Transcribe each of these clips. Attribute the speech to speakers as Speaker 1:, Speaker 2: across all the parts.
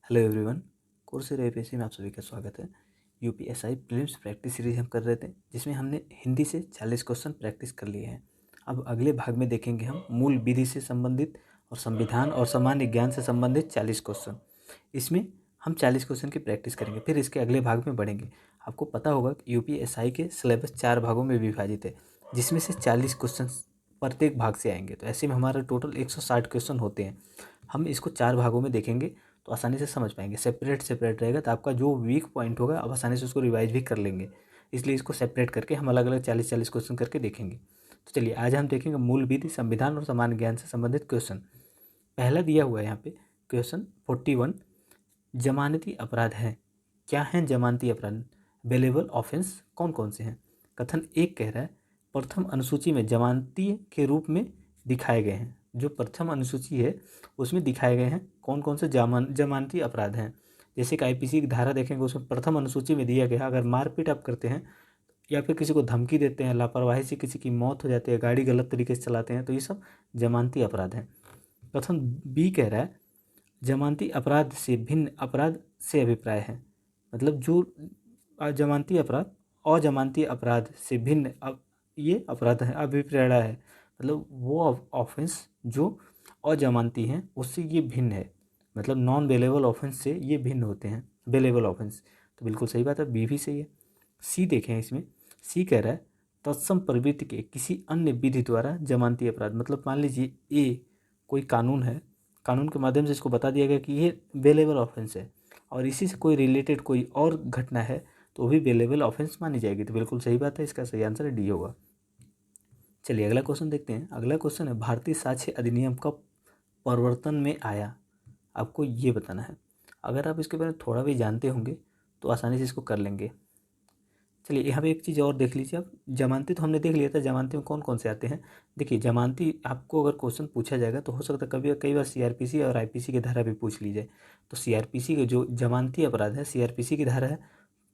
Speaker 1: Hello everyone. Coursera UPSC में आप सभी का स्वागत है। यूपीएसआई प्रीलिम्स प्रैक्टिस सीरीज हम कर रहे थे, जिसमें हमने हिंदी से 40 क्वेश्चन प्रैक्टिस कर लिए हैं। अब अगले भाग में देखेंगे हम मूल विधि से संबंधित और संविधान और सामान्य ज्ञान से संबंधित 40 क्वेश्चन। इसमें हम 40 क्वेश्चन की प्रैक्टिस करेंगे, फिर इसके अगले भाग में बढ़ेंगे। आपको पता होगा कि यूपीएसआई के सिलेबस 4 भागों में विभाजित है, जिसमें से 40 क्वेश्चन प्रत्येक भाग से आएंगे। तो ऐसे में हमारा टोटल 160 क्वेश्चन होते हैं। हम इसको 4 भागों में देखेंगे तो आसानी से समझ पाएंगे। सेपरेट सेपरेट रहेगा तो आपका जो वीक पॉइंट होगा आप आसानी से उसको रिवाइज भी कर लेंगे। इसलिए इसको सेपरेट करके हम अलग अलग 40-40 क्वेश्चन करके देखेंगे। तो चलिए आज हम देखेंगे मूल विधि, संविधान और सामान्य ज्ञान से संबंधित क्वेश्चन। पहला दिया हुआ है यहाँ पे क्वेश्चन 41, जमानती अपराध है। क्या है जमानती अपराध? बेलेबल ऑफेंस कौन कौन से हैं? कथन एक कह रहा है प्रथम अनुसूची में जमानती के रूप में दिखाए गए हैं। जो प्रथम अनुसूची है उसमें दिखाए गए हैं कौन कौन से जमानती अपराध हैं। जैसे कि आईपीसी की धारा देखेंगे, उसमें प्रथम अनुसूची में दिया गया अगर मारपीट आप करते हैं या फिर किसी को धमकी देते हैं, लापरवाही से किसी की मौत हो जाती है, गाड़ी गलत तरीके से चलाते हैं, तो ये सब जमानती अपराध हैं। कथन बी कह रहा है जमानती अपराध से भिन्न अपराध से अभिप्राय है। मतलब जो जमानती अपराध अजमानती अपराध से भिन्न अब ये अपराध है, अभिप्राय है। मतलब वो ऑफेंस जो अजमानती हैं उससे ये भिन्न है। मतलब नॉन बेलेबल ऑफेंस से ये भिन्न होते हैं बेलेबल ऑफेंस। तो बिल्कुल सही बात है, बी भी सही है। सी देखें, इसमें सी कह रहा है तत्सम प्रवृत्ति के किसी अन्य विधि द्वारा जमानती अपराध। मतलब मान लीजिए ए कोई कानून है, कानून के माध्यम से इसको बता दिया गया कि ये बेलेबल ऑफेंस है, और इसी से कोई रिलेटेड कोई और घटना है तो भी बेलेबल ऑफेंस मानी जाएगी। तो बिल्कुल सही बात है, इसका सही आंसर डी होगा। चलिए अगला क्वेश्चन देखते हैं। अगला क्वेश्चन है भारतीय साक्ष्य अधिनियम कब प्रवर्तन में आया? आपको ये बताना है। अगर आप इसके बारे में थोड़ा भी जानते होंगे तो आसानी से इसको कर लेंगे। चलिए यहाँ पे एक चीज़ और देख लीजिए आप। जमानती तो हमने देख लिया था, जमानती में कौन कौन से आते हैं। देखिए जमानती आपको अगर क्वेश्चन पूछा जाएगा तो हो सकता है कई बार सीआरपीसी और आईपीसी की धारा भी पूछ ली जाए। तो सीआरपीसी के जो जमानती अपराध है, सीआरपीसी की धारा है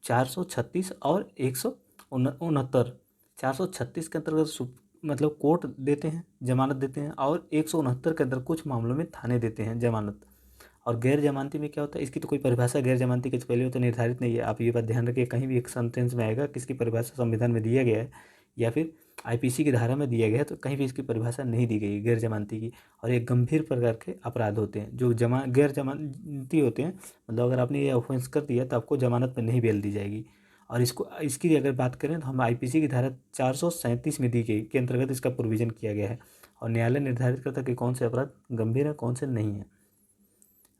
Speaker 1: 436 और 169। 436 के अंतर्गत मतलब कोर्ट देते हैं, जमानत देते हैं, और 169 के अंदर कुछ मामलों में थाने देते हैं जमानत। और गैर जमानती में क्या होता है, इसकी तो कोई परिभाषा गैर जमानती के पहले तो निर्धारित नहीं है। आप ये बात ध्यान रखिए, कहीं भी एक सेंटेंस में आएगा कि इसकी परिभाषा संविधान में दिया गया है या फिर आईपीसी की धारा में दिया गया है, तो कहीं भी इसकी परिभाषा नहीं दी गई है गैर जमानती की। और ये गंभीर प्रकार के अपराध होते हैं जो गैर जमानती होते हैं। मतलब अगर आपने ये ऑफेंस कर दिया तो आपको जमानत पर नहीं बेल दी जाएगी। और इसकी अगर बात करें तो हम आईपीसी की धारा 437 में दी गई के अंतर्गत इसका प्रोविजन किया गया है, और न्यायालय निर्धारित करता है कि कौन से अपराध गंभीर है कौन से नहीं है।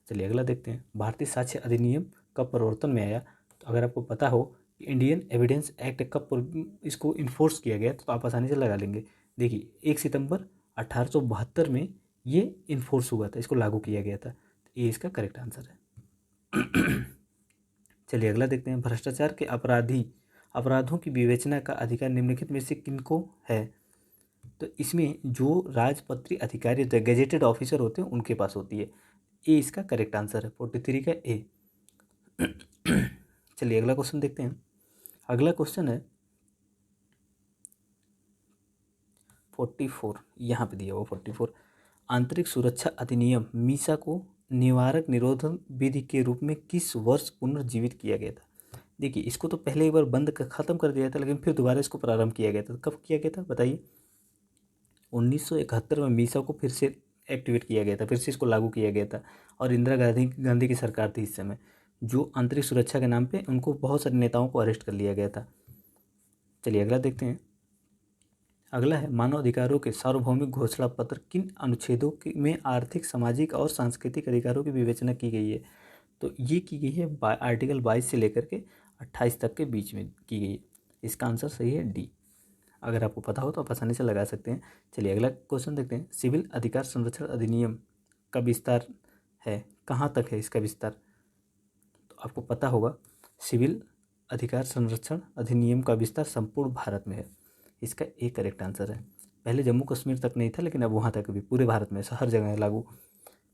Speaker 1: चलिए अगला देखते हैं। भारतीय साक्ष्य अधिनियम कब प्रवर्तन में आया? तो अगर आपको पता हो कि इंडियन एविडेंस एक्ट कब इसको इन्फोर्स किया गया तो आप आसानी से लगा लेंगे। देखिए 1 सितंबर 1872 में ये इन्फोर्स हुआ था, इसको लागू किया गया था। तो ये इसका करेक्ट आंसर है। चलिए अगला देखते हैं। भ्रष्टाचार के अपराधों की विवेचना का अधिकार निम्नलिखित में से किनको है? तो इसमें जो राजपत्रित अधिकारी होते हैं, गेजेटेड ऑफिसर होते हैं, उनके पास होती है। ए इसका करेक्ट आंसर है, 43 का ए। चलिए अगला क्वेश्चन देखते हैं। अगला क्वेश्चन है 44, यहाँ पे दिया हुआ 44। आंतरिक सुरक्षा अधिनियम मीसा को निवारक निरोधन विधि के रूप में किस वर्ष पुनर्जीवित किया गया था? देखिए इसको तो पहले एक बार खत्म कर दिया था, लेकिन फिर दोबारा इसको प्रारंभ किया गया था। तो कब किया गया था बताइए? 1971 में मीसा को फिर से एक्टिवेट किया गया था, फिर से इसको लागू किया गया था। और इंदिरा गांधी की सरकार थी इस समय, जो आंतरिक सुरक्षा के नाम पे उनको बहुत सारे नेताओं को अरेस्ट कर लिया गया था। चलिए अगला देखते हैं। अगला है मानव अधिकारों के सार्वभौमिक घोषणा पत्र किन अनुच्छेदों में आर्थिक, सामाजिक और सांस्कृतिक अधिकारों की विवेचना की गई है? तो ये की गई है आर्टिकल 22 से लेकर के 28 तक के बीच में की गई है। इसका आंसर सही है डी। अगर आपको पता हो तो आप आसानी से लगा सकते हैं। चलिए अगला क्वेश्चन देखते हैं। सिविल अधिकार संरक्षण अधिनियम का विस्तार है, कहाँ तक है इसका विस्तार? तो आपको पता होगा सिविल अधिकार संरक्षण अधिनियम का विस्तार संपूर्ण भारत में है। इसका एक करेक्ट आंसर है। पहले जम्मू कश्मीर तक नहीं था, लेकिन अब वहाँ तक भी पूरे भारत में हर जगह है लागू।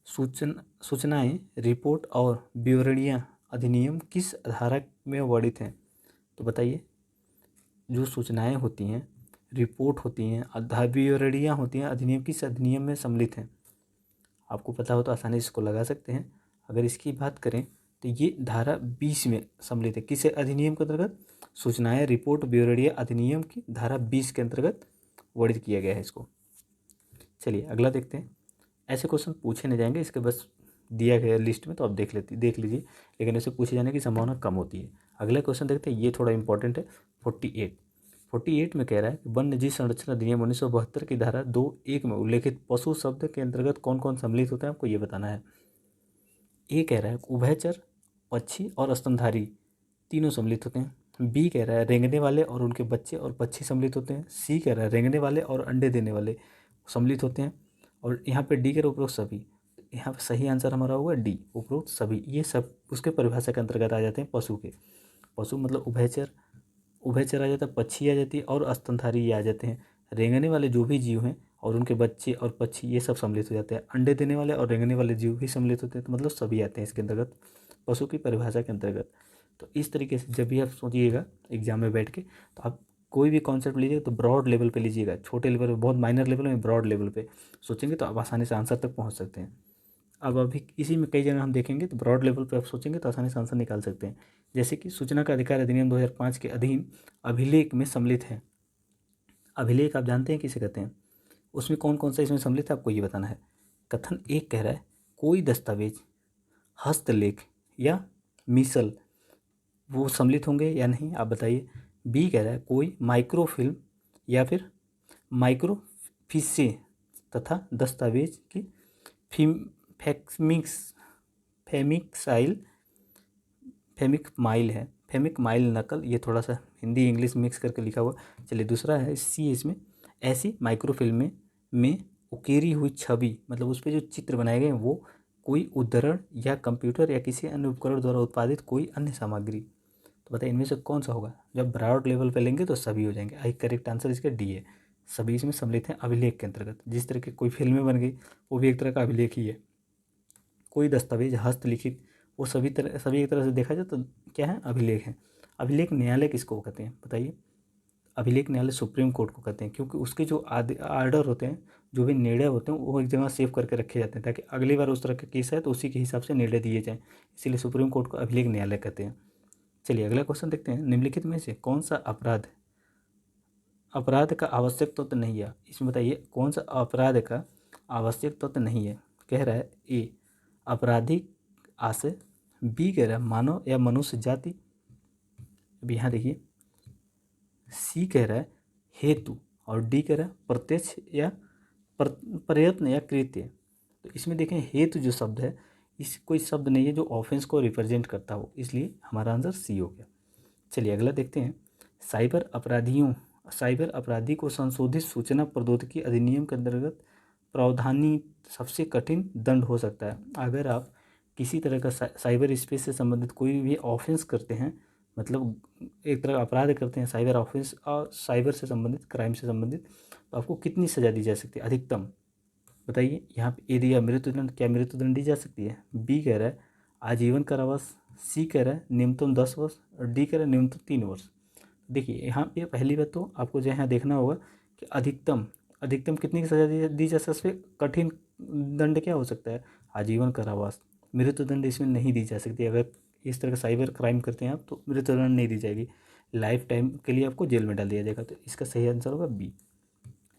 Speaker 1: सूचनाएं, रिपोर्ट और विवरणियाँ अधिनियम किस धारा में वर्णित हैं? तो बताइए। जो सूचनाएं होती हैं, रिपोर्ट होती हैं, विवरणियाँ होती हैं, अधिनियम किस अधिनियम में सम्मिलित हैं? आपको पता हो तो आसानी से इसको लगा सकते हैं। अगर इसकी बात करें तो ये धारा 20 में सम्मिलित है। किस अधिनियम के अंतर्गत? सूचनाएं रिपोर्ट ब्यूरोरिया अधिनियम की धारा 20 के अंतर्गत वर्णित किया गया है इसको। चलिए अगला देखते हैं। ऐसे क्वेश्चन पूछे नहीं जाएंगे, इसके बस दिया गया लिस्ट में, तो आप देख लीजिए, लेकिन इसे पूछे जाने की संभावना कम होती है। अगला क्वेश्चन देखते हैं, ये थोड़ा इंपॉर्टेंट है। 48 में कह रहा है कि वन्य जीव संरक्षण अधिनियम 1972 की धारा 2(1) में उल्लेखित पशु शब्द के अंतर्गत कौन कौन सम्मिलित होता है, आपको ये बताना है। ए कह रहा है उभयचर, पक्षी और स्तनधारी तीनों सम्मिलित होते हैं। बी कह रहा है रेंगने वाले और उनके बच्चे और पक्षी सम्मिलित होते हैं। सी कह रहा है रेंगने वाले और अंडे देने वाले सम्मिलित होते हैं। और यहाँ पे डी कह रहा है उपरोक्त सभी। यहाँ पे सही आंसर हमारा होगा डी, उपरोक्त सभी। ये सब उसके परिभाषा के अंतर्गत आ जाते हैं पशु के। पशु मतलब उभयचर आ जाता है, पक्षी आ जाती है और स्तनधारी ये आ जाते हैं। रेंगने वाले जो भी जीव हैं और उनके बच्चे और पक्षी ये सब सम्मिलित हो जाते हैं। अंडे देने वाले और रेंगने वाले जीव भी सम्मिलित होते हैं, तो मतलब सभी आते हैं इसके अंतर्गत, पशु की परिभाषा के अंतर्गत। तो इस तरीके से जब भी आप सोचिएगा एग्जाम में बैठ के, तो आप कोई भी कॉन्सेप्ट लीजिएगा तो ब्रॉड लेवल पे लीजिएगा। छोटे लेवल पे, बहुत माइनर लेवल में, ब्रॉड लेवल पे सोचेंगे तो आप आसानी से आंसर तक पहुंच सकते हैं। अब अभी इसी में कई जगह हम देखेंगे तो ब्रॉड लेवल पे आप सोचेंगे तो आसानी से आंसर निकाल सकते हैं। जैसे कि सूचना का अधिकार अधिनियम 2005 के अधीन अभिलेख में सम्मिलित है। अभिलेख आप जानते हैं किसे कहते हैं? उसमें कौन कौन सा इसमें सम्मिलित है, आपको ये बताना है। कथन 1 कह रहा है कोई दस्तावेज, हस्तलेख या मिसल वो सम्मिलित होंगे या नहीं, आप बताइए। बी कह रहा है कोई माइक्रोफिल्म या फिर माइक्रोफिशे तथा दस्तावेज की फिम फैक्समिक्स फेमिक्साइल फेमिकमाइल है, फेमिकमाइल नकल, ये थोड़ा सा हिंदी इंग्लिश मिक्स करके लिखा हुआ। चलिए दूसरा है सी, इसमें ऐसी माइक्रोफिल्म में उकेरी हुई छवि, मतलब उस पर जो चित्र बनाए गए हैं वो कोई उद्धरण या कंप्यूटर या किसी अन्य उपकरण द्वारा उत्पादित कोई अन्य सामग्री। तो बताइए इनमें से कौन सा होगा? जब ब्रॉड लेवल पे लेंगे तो सभी हो जाएंगे। आई करेक्ट आंसर इसका डी है, सभी इसमें सम्मिलित हैं अभिलेख के अंतर्गत। जिस तरह की कोई फिल्में बन गई वो भी एक तरह का अभिलेख ही है। कोई दस्तावेज हस्तलिखित वो सभी एक तरह से देखा जाए तो क्या है, अभिलेख है। अभिलेख न्यायालय किसको कहते हैं बताइए? अभिलेख न्यायालय सुप्रीम कोर्ट को कहते हैं, क्योंकि उसके जो आर्डर होते हैं, जो भी निर्णय होते हैं वो एक जगह सेव करके रखे जाते हैं, ताकि अगली बार उस तरह का केस है तो उसी के हिसाब से निर्णय दिए जाएँ। इसीलिए सुप्रीम कोर्ट को अभिलेख न्यायालय कहते हैं। चलिए अगला क्वेश्चन देखते हैं। निम्नलिखित में से कौन सा अपराध का आवश्यक तत्व नहीं है? इसमें बताइए कौन सा अपराध का आवश्यक तत्व नहीं है। कह रहा है ए आपराधिक आशय, बी कह रहा है मानव या मनुष्य जाति, अब यहाँ देखिए सी कह रहा है हेतु, और डी कह रहा है प्रत्यक्ष या प्रयत्न या कृत्य। तो इसमें देखें हेतु जो शब्द है, इस कोई शब्द नहीं है जो ऑफेंस को रिप्रेजेंट करता हो, इसलिए हमारा आंसर सी हो गया। चलिए अगला देखते हैं। साइबर अपराधी को संशोधित सूचना प्रौद्योगिकी अधिनियम के अंतर्गत प्रावधानी सबसे कठिन दंड हो सकता है। अगर आप किसी तरह का साइबर स्पेस से संबंधित कोई भी ऑफेंस करते हैं, मतलब एक तरह का अपराध करते हैं, साइबर ऑफेंस और साइबर से संबंधित, क्राइम से संबंधित, तो आपको कितनी सज़ा दी जा सकती है अधिकतम? बताइए। यहाँ पे ए दिया मृत्युदंड, क्या मृत्युदंड दी जा सकती है? बी कह रहा है आजीवन कारावास, सी कह रहा है न्यूनतम 10 वर्ष, और डी कह रहा है न्यूनतम 3 वर्ष। देखिए यहाँ पे पहली बात तो आपको जो यहाँ देखना होगा कि अधिकतम कितनी की सज़ा दी जा सकती है। कठिन दंड क्या हो सकता है? आजीवन कारावास। मृत्युदंड इसमें नहीं दी जा सकती। अगर इस तरह का साइबर क्राइम करते हैं आप तो मृत्युदंड नहीं दी जाएगी, लाइफ टाइम के लिए आपको जेल में डाल दिया जाएगा। तो इसका सही आंसर होगा बी।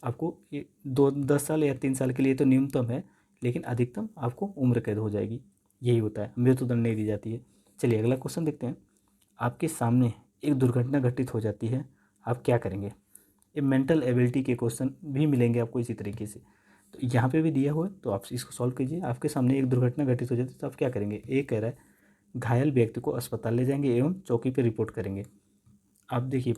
Speaker 1: आपको ये 10 साल या 3 साल के लिए तो न्यूनतम है, लेकिन अधिकतम आपको उम्र कैद हो जाएगी, यही होता है, मृत्युदंड नहीं दी जाती है। चलिए अगला क्वेश्चन देखते हैं। आपके सामने एक दुर्घटना घटित हो जाती है, आप क्या करेंगे? ये मेंटल एबिलिटी के क्वेश्चन भी मिलेंगे आपको इसी तरीके से, तो यहाँ पे भी दिया हुआ है, तो आप इसको सॉल्व कीजिए। आपके सामने एक दुर्घटना घटित हो जाती है तो आप क्या करेंगे? ए कह रहा है घायल व्यक्ति को अस्पताल ले जाएंगे एवं चौकी पर रिपोर्ट करेंगे। आप देखिए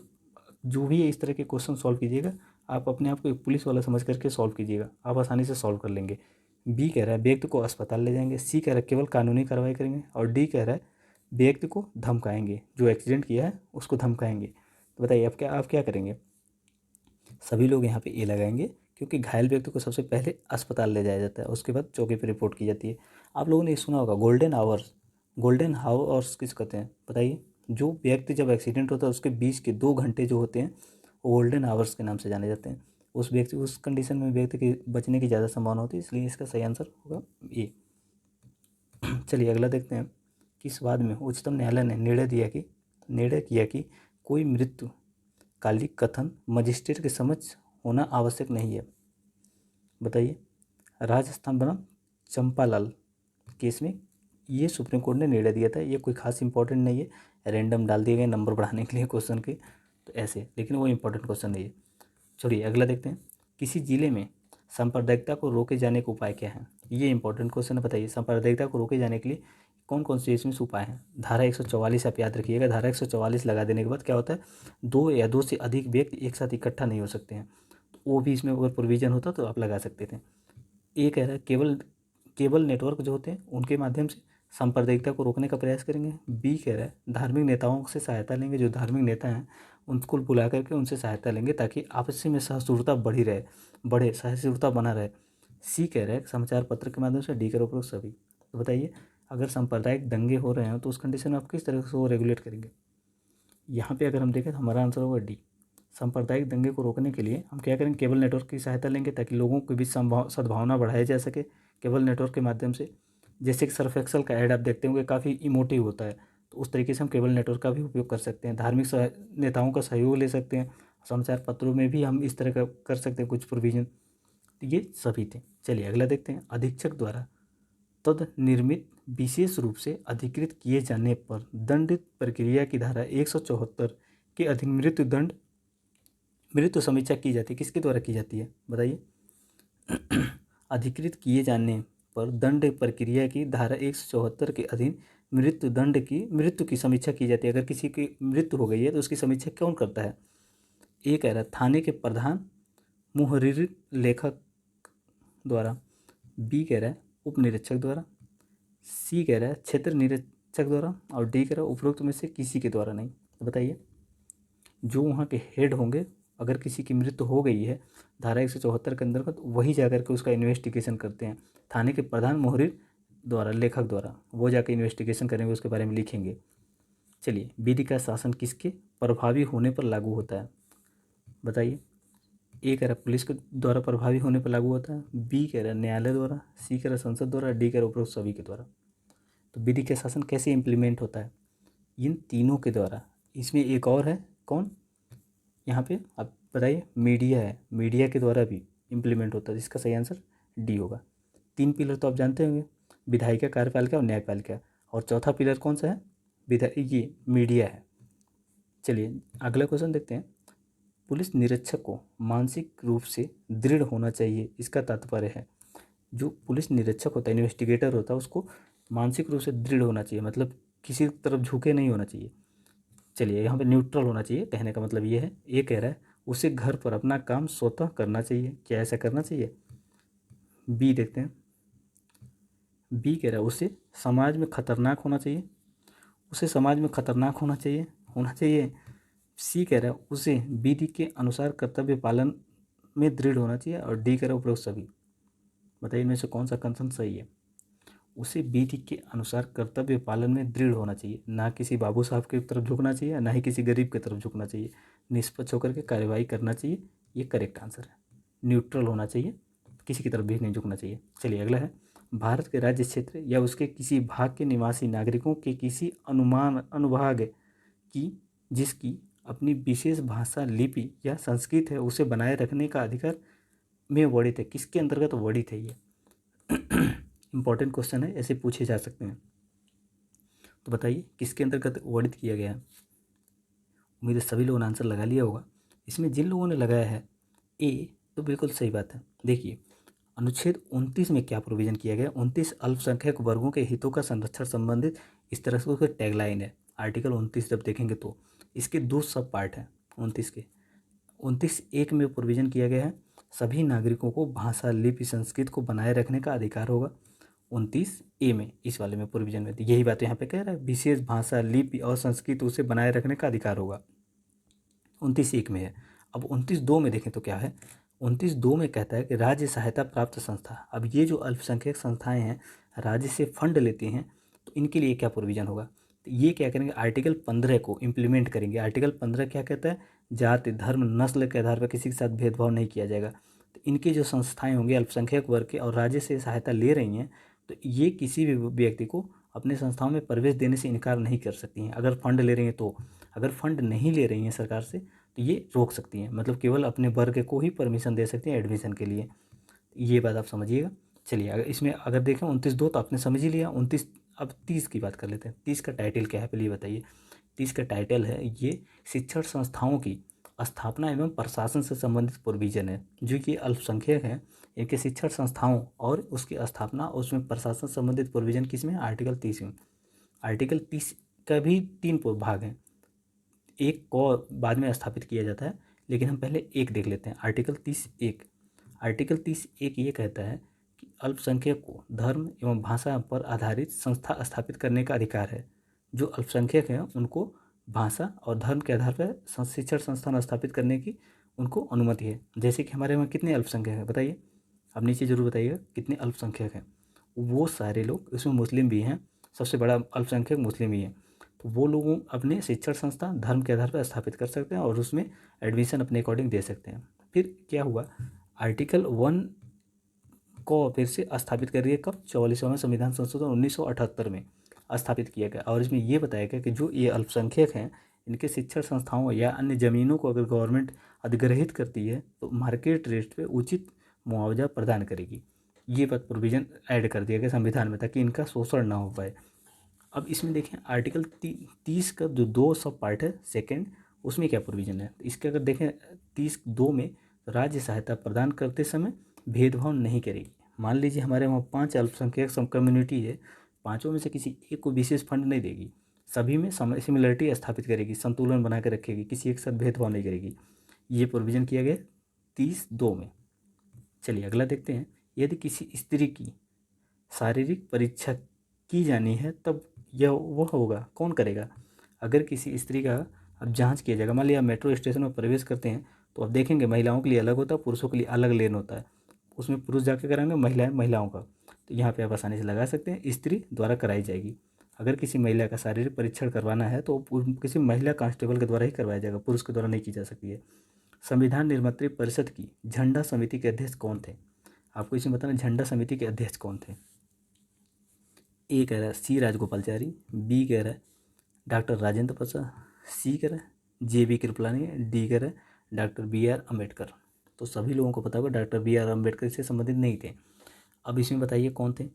Speaker 1: जो भी इस तरह के क्वेश्चन सॉल्व कीजिएगा, आप अपने आप को एक पुलिस वाला समझ करके सॉल्व कीजिएगा, आप आसानी से सॉल्व कर लेंगे। बी कह रहा है व्यक्ति को अस्पताल ले जाएंगे, सी कह रहा है केवल कानूनी कार्रवाई करेंगे, और डी कह रहा है व्यक्ति को धमकाएंगे, जो एक्सीडेंट किया है उसको धमकाएंगे। तो बताइए आप क्या करेंगे? सभी लोग यहाँ पे ए लगाएंगे, क्योंकि घायल व्यक्ति को सबसे पहले अस्पताल ले जाया जाता है, उसके बाद चौकी पर रिपोर्ट की जाती है। आप लोगों ने सुना होगा गोल्डन आवर्स किस कहते हैं बताइए? जो व्यक्ति जब एक्सीडेंट होता है उसके बीच के 2 घंटे जो होते हैं वो गोल्डन आवर्स के नाम से जाने जाते हैं। उस कंडीशन में व्यक्ति के बचने की ज़्यादा संभावना होती है, इसलिए इसका सही आंसर होगा ए। चलिए अगला देखते हैं। किस वाद में उच्चतम न्यायालय ने निर्णय किया कि कोई मृत्यु कालिक कथन मजिस्ट्रेट के समक्ष होना आवश्यक नहीं है? बताइए। राजस्थान बनाम चंपालाल केस में ये सुप्रीम कोर्ट ने निर्णय दिया था। ये कोई खास इंपॉर्टेंट नहीं है, रैंडम डाल दिए गए नंबर बढ़ाने के लिए क्वेश्चन के, तो ऐसे, लेकिन वो इंपॉर्टेंट क्वेश्चन नहीं है। चलिए अगला देखते हैं। किसी जिले में सांप्रदायिकता को रोके जाने के उपाय क्या हैं? ये इंपॉर्टेंट क्वेश्चन है। बताइए, सांप्रदायिकता को रोके जाने के लिए कौन कौन से इसमें उपाय हैं? धारा 144 आप याद रखिएगा। धारा 144 लगा देने के बाद क्या होता है, दो या दो से अधिक व्यक्ति एक साथ इकट्ठा नहीं हो सकते हैं। तो वो भी इसमें अगर प्रोविजन होता तो आप लगा सकते थे। ए कह रहा है केबल नेटवर्क जो होते हैं उनके माध्यम से सांप्रदायिकता को रोकने का प्रयास करेंगे। बी कह रहा है धार्मिक नेताओं से सहायता लेंगे, जो धार्मिक नेता हैं उनको बुला करके उनसे सहायता लेंगे ताकि आपसी में सहिष्णुता बढ़े सहिष्णुता बना रहे। सी कह रहा है समाचार पत्र के माध्यम से। डी कह उपरोक्त सभी। तो बताइए, अगर सांप्रदायिक दंगे हो रहे हैं तो उस कंडीशन में आप किस तरह से वो रेगुलेट करेंगे? यहाँ पे अगर हम देखें तो हमारा आंसर होगा डी। सांप्रदायिक दंगे को रोकने के लिए हम क्या करेंगे, केबल नेटवर्क की सहायता लेंगे ताकि लोगों के बीच सद्भावना बढ़ाया जा सके केबल नेटवर्क के माध्यम से। जैसे कि सर्फ एक्सेल का ऐड आप देखते होंगे, काफ़ी इमोटिव होता है, तो उस तरीके से हम केबल नेटवर्क का भी उपयोग कर सकते हैं। धार्मिक नेताओं का सहयोग ले सकते हैं। समाचार पत्रों में भी हम इस तरह का कर सकते हैं कुछ प्रोविज़न। तो ये सभी थे। चलिए अगला देखते हैं। अधीक्षक द्वारा तद निर्मित विशेष रूप से अधिकृत किए जाने पर दंडित प्रक्रिया की धारा 174 के अधीन मृत्यु समीक्षा की जाती है। किसके द्वारा की जाती है? बताइए। अधिकृत किए जाने पर दंड प्रक्रिया की धारा 174 के अधीन मृत्यु की समीक्षा की जाती है। अगर किसी की मृत्यु हो गई है तो उसकी समीक्षा कौन करता है? ए कह रहा है थाने के प्रधान मुहर्रिर लेखक द्वारा। बी कह रहा है उप निरीक्षक द्वारा। सी कह रहा है क्षेत्र निरीक्षक द्वारा। और डी कह रहा है उपरोक्त में से किसी के द्वारा नहीं। तो बताइए, जो वहाँ के हेड होंगे, अगर किसी की मृत्यु हो गई है धारा 174 के अंतर्गत, वही जाकर के उसका इन्वेस्टिगेशन करते हैं। थाने के प्रधान मुहर्रिर द्वारा, लेखक द्वारा, वो जाकर इन्वेस्टिगेशन करेंगे, उसके बारे में लिखेंगे। चलिए, विधि का शासन किसके प्रभावी होने पर लागू होता है? बताइए। ए कह रहा पुलिस के द्वारा प्रभावी होने पर लागू होता है। बी कह रहा न्यायालय द्वारा। सी कह रहा संसद द्वारा। डी कह रहा उपरोक्त सभी के द्वारा। तो विधि का शासन कैसे इम्प्लीमेंट होता है? इन तीनों के द्वारा। इसमें एक और है, कौन? यहाँ पे आप बताइए। मीडिया है, मीडिया के द्वारा भी इम्प्लीमेंट होता है। इसका सही आंसर डी होगा। 3 पिलर तो आप जानते होंगे, विधायिका, कार्यपालिका और न्यायपालिका। और चौथा पिलर कौन सा है? ये मीडिया है। चलिए अगला क्वेश्चन देखते हैं। पुलिस निरीक्षक को मानसिक रूप से दृढ़ होना चाहिए, इसका तात्पर्य है जो पुलिस निरीक्षक होता है, इन्वेस्टिगेटर होता है, उसको मानसिक रूप से दृढ़ होना चाहिए, मतलब किसी तरफ झुके नहीं होना चाहिए। चलिए यहाँ पे न्यूट्रल होना चाहिए, कहने का मतलब ये है। ये कह रहा है उसे घर पर अपना काम स्वतः करना चाहिए। क्या ऐसा करना चाहिए? बी देखते हैं। बी कह रहा है उसे समाज में खतरनाक होना चाहिए। होना चाहिए। सी कह रहा है उसे विधि के अनुसार कर्तव्य पालन में दृढ़ होना चाहिए। और डी कह रहा है उपरोक्त सभी। बताइए इनमें से कौन सा कंसर्न सही है? उसे विधि के अनुसार कर्तव्य पालन में दृढ़ होना चाहिए, ना किसी बाबू साहब की तरफ झुकना चाहिए, ना ही किसी गरीब की तरफ झुकना चाहिए। निष्पक्ष होकर के कार्यवाही करना चाहिए, ये करेक्ट आंसर है। न्यूट्रल होना चाहिए, किसी की तरफ भी नहीं झुकना चाहिए। चलिए अगला है। भारत के राज्य क्षेत्र या उसके किसी भाग के निवासी नागरिकों के किसी अनुभाग की जिसकी अपनी विशेष भाषा, लिपि या संस्कृति है, उसे बनाए रखने का अधिकार में वर्णित है। किसके अंतर्गत वर्णित है? ये इंपॉर्टेंट क्वेश्चन है, ऐसे पूछे जा सकते हैं। तो बताइए किसके अंतर्गत वर्णित किया गया है? उम्मीद है सभी लोगों ने आंसर लगा लिया होगा। इसमें जिन लोगों ने लगाया है ए, तो बिल्कुल सही बात है। देखिए अनुच्छेद 29 में क्या प्रोविजन किया गया? 29 अल्पसंख्यक वर्गों के हितों का संरक्षण संबंधित, इस तरह से उसका टैगलाइन है। आर्टिकल 29 जब देखेंगे तो इसके 2 सब पार्ट हैं 29 के। 29(1) में प्रोविजन किया गया है सभी नागरिकों को भाषा, लिपि, संस्कृति को बनाए रखने का अधिकार होगा। 29(a) में, इस वाले में प्रोविजन में यही बात यहाँ पे कह रहा है, विशेष भाषा, लिपि और संस्कृति उसे बनाए रखने का अधिकार होगा। 29(1) में है। अब 29(2) में देखें तो क्या है? 29(2) में कहता है कि राज्य सहायता प्राप्त संस्था। अब ये जो अल्पसंख्यक संस्थाएं हैं राज्य से फंड लेती हैं, तो इनके लिए क्या प्रोविजन होगा? तो ये क्या करेंगे? आर्टिकल 15 को इम्प्लीमेंट करेंगे। आर्टिकल 15 क्या कहता है? जाति, धर्म, नस्ल के आधार पर किसी के साथ भेदभाव नहीं किया जाएगा। तो इनकी जो संस्थाएं होंगी अल्पसंख्यक वर्ग के और राज्य से सहायता ले रही हैं, तो ये किसी भी व्यक्ति को अपने संस्थाओं में प्रवेश देने से इनकार नहीं कर सकती हैं। अगर फंड ले रही हैं तो, अगर फंड नहीं ले रही हैं सरकार से तो ये रोक सकती हैं, मतलब केवल अपने वर्ग को ही परमिशन दे सकती हैं एडमिशन के लिए। ये बात आप समझिएगा। चलिए अगर इसमें अगर देखें 29(2) तो आपने समझ ही लिया। 29, अब 30 की बात कर लेते हैं। 30 का टाइटल क्या है पहले ये बताइए। 30 का टाइटल है ये शिक्षण संस्थाओं की स्थापना एवं प्रशासन से संबंधित प्रोविजन है। जो कि अल्पसंख्यक हैं इनके शिक्षण संस्थाओं और उसकी स्थापना और उसमें प्रशासन संबंधित प्रोविजन किसमें, आर्टिकल 30 में। आर्टिकल 30 का भी 3 भाग हैं, एक को बाद में स्थापित किया जाता है, लेकिन हम पहले एक देख लेते हैं। आर्टिकल 30(1), आर्टिकल 30(1) ये कहता है कि अल्पसंख्यक को धर्म एवं भाषा पर आधारित संस्था स्थापित करने का अधिकार है। जो अल्पसंख्यक हैं उनको भाषा और धर्म के आधार पर शिक्षण संस्थान स्थापित करने की उनको अनुमति है। जैसे कि हमारे वहाँ कितने अल्पसंख्यक हैं बताइए, अब नीचे जरूर बताइएगा कितने अल्पसंख्यक हैं। वो सारे लोग, इसमें मुस्लिम भी हैं, सबसे बड़ा अल्पसंख्यक मुस्लिम ही है। तो वो लोग अपने शिक्षण संस्था धर्म के आधार पर स्थापित कर सकते हैं और उसमें एडमिशन अपने अकॉर्डिंग दे सकते हैं। फिर क्या हुआ, आर्टिकल 1 को फिर से स्थापित कर दिया कब, 44वां संविधान संशोधन 1978 में स्थापित किया गया। और इसमें ये बताया गया कि जो ये अल्पसंख्यक हैं इनके शिक्षण संस्थाओं या अन्य ज़मीनों को अगर गवर्नमेंट अधिग्रहित करती है तो मार्केट रेट पे उचित मुआवजा प्रदान करेगी। ये बात प्रोविज़न ऐड कर दिया गया संविधान में ताकि इनका शोषण ना हो पाए। अब इसमें देखें आर्टिकल 30 का जो 2 सब पार्ट है सेकंड, उसमें क्या प्रोविज़न है। इसके अगर देखें 30(2) में राज्य सहायता प्रदान करते समय भेदभाव नहीं करेगी। मान लीजिए हमारे वहाँ 5 अल्पसंख्यक सब कम्युनिटी है, पाँचों में से किसी एक को विशेष फंड नहीं देगी, सभी में सिमिलरिटी स्थापित करेगी, संतुलन बना कर रखेगी, किसी एक साथ भेदभाव नहीं करेगी। ये प्रोविज़न किया गया 30(2) में। चलिए अगला देखते हैं। यदि किसी स्त्री की शारीरिक परीक्षा की जानी है तब यह वह होगा, कौन करेगा। अगर किसी स्त्री का अब जांच किया जाएगा, मान लिया मेट्रो स्टेशन में प्रवेश करते हैं तो अब देखेंगे महिलाओं के लिए अलग होता है, पुरुषों के लिए अलग लेन होता है। उसमें पुरुष जाके कराएंगे, महिलाएं महिलाओं का। तो यहाँ पे आप आसानी से लगा सकते हैं, स्त्री द्वारा कराई जाएगी। अगर किसी महिला का शारीरिक परीक्षण करवाना है तो किसी महिला कांस्टेबल के द्वारा ही करवाया जाएगा, पुरुष के द्वारा नहीं की जा सकती है। संविधान निर्मात्री परिषद की झंडा समिति के अध्यक्ष कौन थे। आपको इसमें बताना झंडा समिति के अध्यक्ष कौन थे। ए कह रहा है सी राजगोपालचारी, बी कह रहा है डॉक्टर राजेंद्र प्रसाद, सी कह रहा है JB कृपलानी, डी कह रहा है डॉक्टर BR अम्बेडकर। तो सभी लोगों को पता होगा डॉक्टर BR अम्बेडकर से संबंधित नहीं थे। अब इसमें बताइए कौन थे।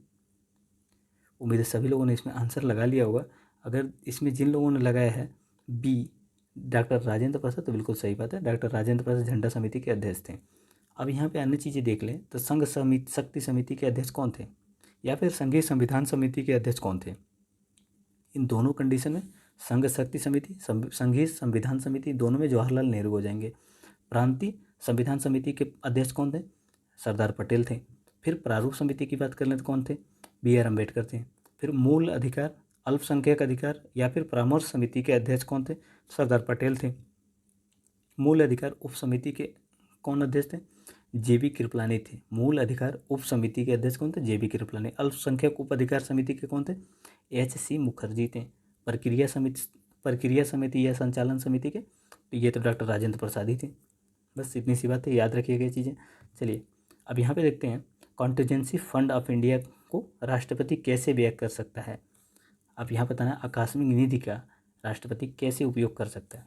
Speaker 1: उम्मीद है सभी लोगों ने इसमें आंसर लगा लिया होगा। अगर इसमें जिन लोगों ने लगाया है बी डॉक्टर राजेंद्र प्रसाद तो बिल्कुल सही बात है, डॉक्टर राजेंद्र प्रसाद झंडा समिति के अध्यक्ष थे। अब यहाँ पे अन्य चीज़ें देख लें तो संघ शक्ति समिति के अध्यक्ष कौन थे या फिर संघीय संविधान समिति के अध्यक्ष कौन थे। इन दोनों कंडीशन में संघ शक्ति समिति, संघीय संविधान समिति, दोनों में जवाहरलाल नेहरू हो जाएंगे। प्रांतीय संविधान समिति के अध्यक्ष कौन थे, सरदार पटेल थे। फिर प्रारूप समिति की बात कर लें तो कौन थे, BR अम्बेडकर थे। फिर मूल अधिकार, अल्पसंख्यक अधिकार या फिर परामर्श समिति के अध्यक्ष कौन थे, सरदार पटेल थे। मूल अधिकार उप समिति के कौन अध्यक्ष थे, JB कृपलानी थे। मूल अधिकार उप समिति के अध्यक्ष कौन थे, JB कृपलानी। अल्पसंख्यक उप अधिकार समिति के कौन थे, HC मुखर्जी थे। प्रक्रिया समिति या संचालन समिति के तो ये तो डॉक्टर राजेंद्र प्रसाद ही थे। बस इतनी सी बात है, याद रखिएगा ये चीज़ें। चलिए अब यहाँ पे देखते हैं कॉन्टीजेंसी फंड ऑफ इंडिया को राष्ट्रपति कैसे व्यय कर सकता है। अब यहाँ बताना आकस्मिक निधि का राष्ट्रपति कैसे उपयोग कर सकता है।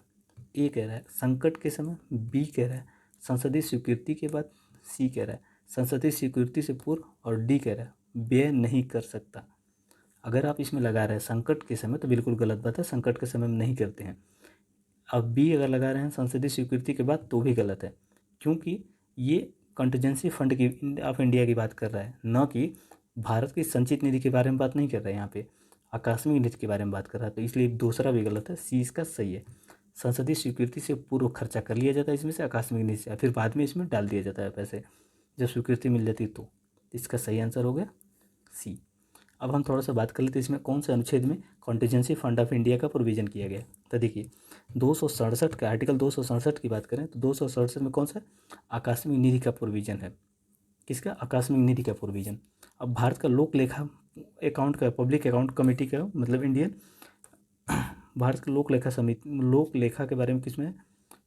Speaker 1: ए कह रहा है संकट के समय, बी कह रहा है संसदीय स्वीकृति के बाद, सी कह रहा है संसदीय स्वीकृति से पूर्व और डी कह रहा है व्यय नहीं कर सकता। अगर आप इसमें लगा रहे हैं संकट के समय तो बिल्कुल गलत बात है, संकट के समय में नहीं करते हैं। अब बी अगर लगा रहे हैं संसदीय स्वीकृति के बाद तो भी गलत है, क्योंकि ये कंटीजेंसी फंड की ऑफ इंडिया की बात कर रहा है, न कि भारत की संचित निधि के बारे में बात नहीं कर रहा है। यहाँ पे आकस्मिक निधि के बारे में बात कर रहा है, तो इसलिए दूसरा भी गलत है, सी इसका सही है। संसदीय स्वीकृति से पूर्व खर्चा कर लिया जाता है इसमें से आकस्मिक निधि से, फिर बाद में इसमें डाल दिया जाता है पैसे जब स्वीकृति मिल जाती तो इसका सही आंसर हो गया सी। अब हम थोड़ा सा बात कर लेते हैं इसमें कौन से अनुच्छेद में कॉन्टीजेंसी फंड ऑफ इंडिया का प्रोविज़न किया गया। तो देखिए 267 का आर्टिकल 267 की बात करें तो 267 में कौन सा आकस्मिक निधि का प्रोविज़न है। किसका, आकस्मिक निधि का प्रोविज़न। अब भारत का लोक लेखा अकाउंट का, पब्लिक अकाउंट कमेटी का मतलब इंडियन भारत का लोक लेखा समिति, लोक लेखा के बारे में किसमें